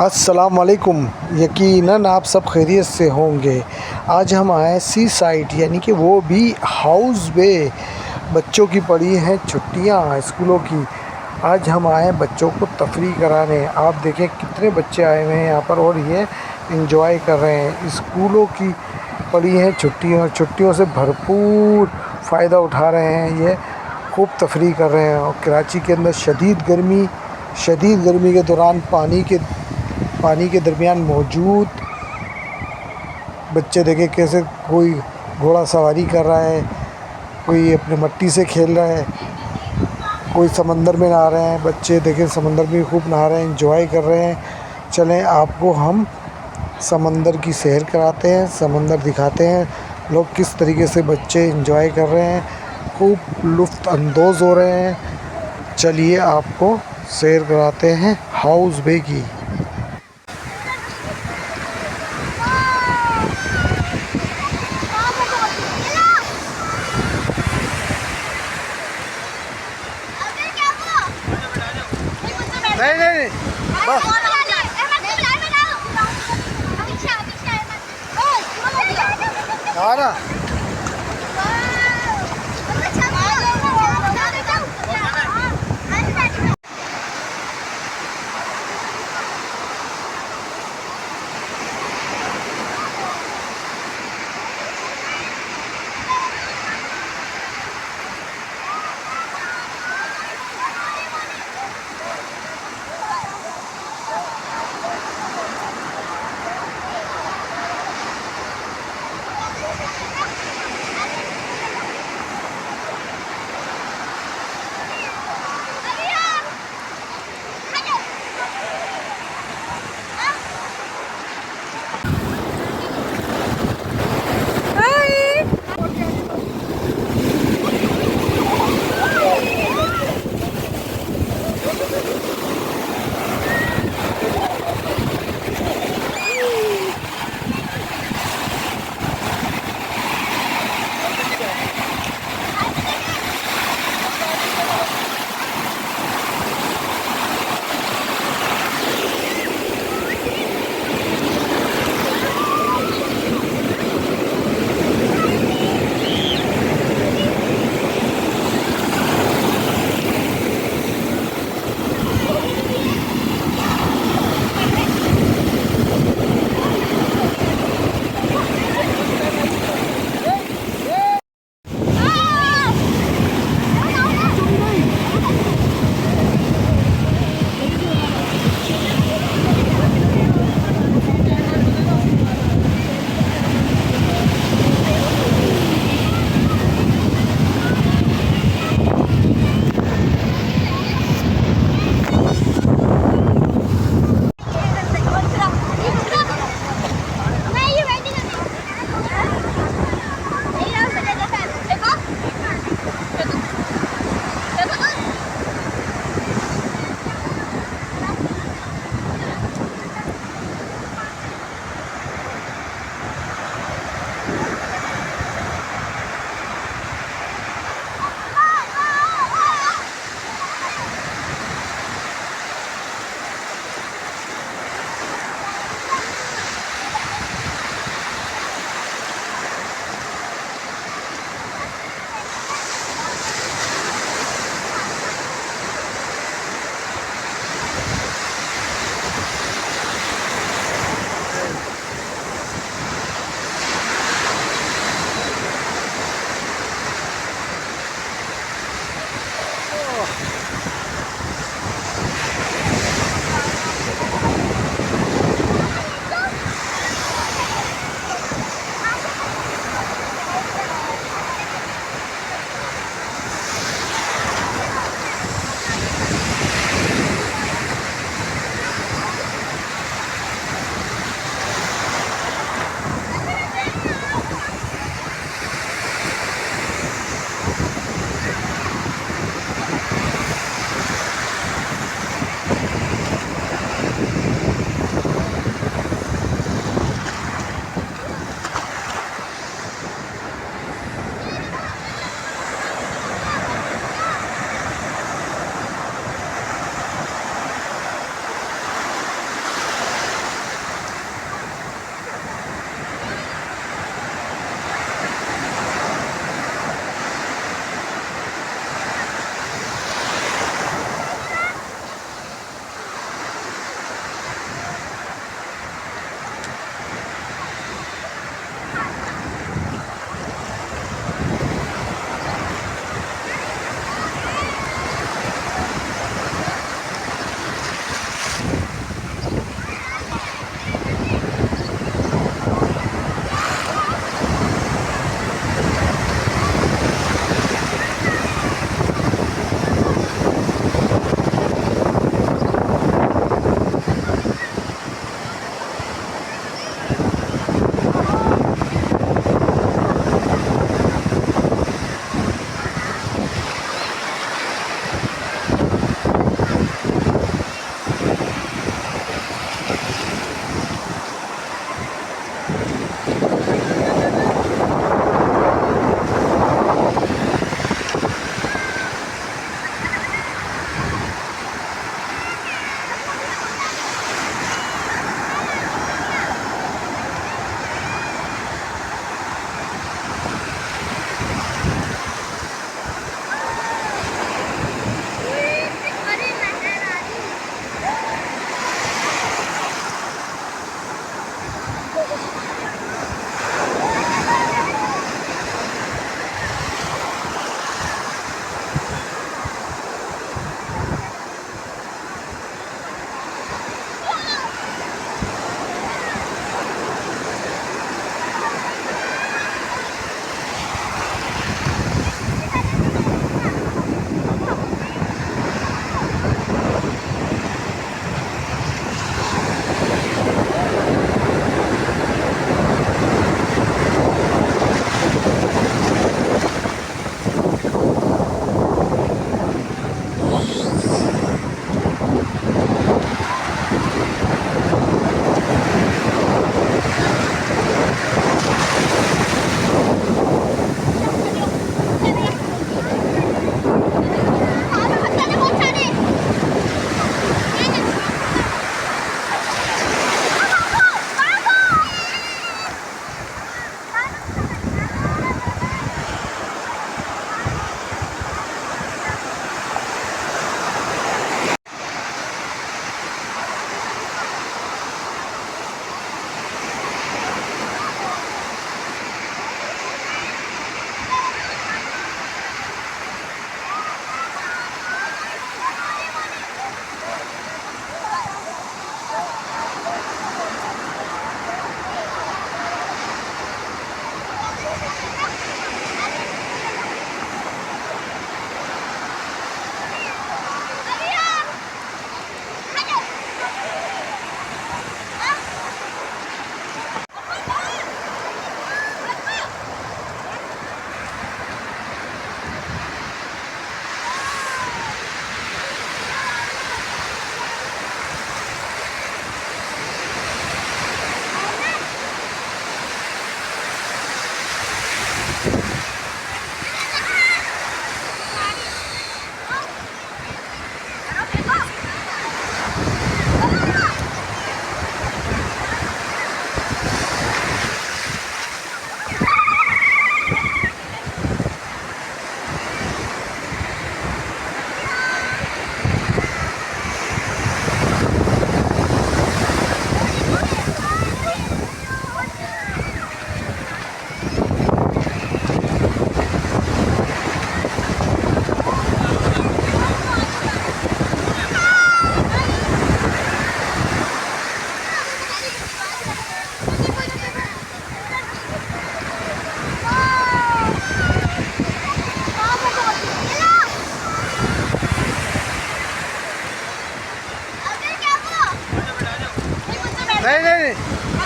अस्सलाम वालेकुम। यकीनन आप सब खैरियत से होंगे। आज हम आए सी साइड यानी कि वो भी हाउस वे। बच्चों की पड़ी हैं छुट्टियां स्कूलों की। आज हम आए बच्चों को तफरी कराने। आप देखें कितने बच्चे आए हुए हैं यहाँ पर और ये इंजॉय कर रहे हैं। स्कूलों की पड़ी हैं छुट्टियां, छुट्टियों से भरपूर फ़ायदा उठा रहे हैं। ये खूब तफरी कर रहे हैं। और कराची के अंदर शदीद गर्मी के दौरान पानी के दरमियान मौजूद बच्चे देखे कैसे कोई घोड़ा सवारी कर रहा है, कोई अपने मट्टी से खेल रहा है, कोई समंदर में नहा रहे हैं। बच्चे देखें समंदर में खूब नहा रहे हैं, एंजॉय कर रहे हैं। चलें आपको हम समंदर की सैर कराते हैं, समंदर दिखाते हैं लोग किस तरीके से बच्चे एंजॉय कर रहे हैं, खूब लुत्फ़ अंदोज़ हो रहे हैं। चलिए आपको सैर कराते हैं हाउस बे की। नहीं नहीं बस ना।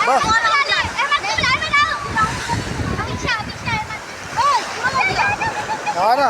बस आ ना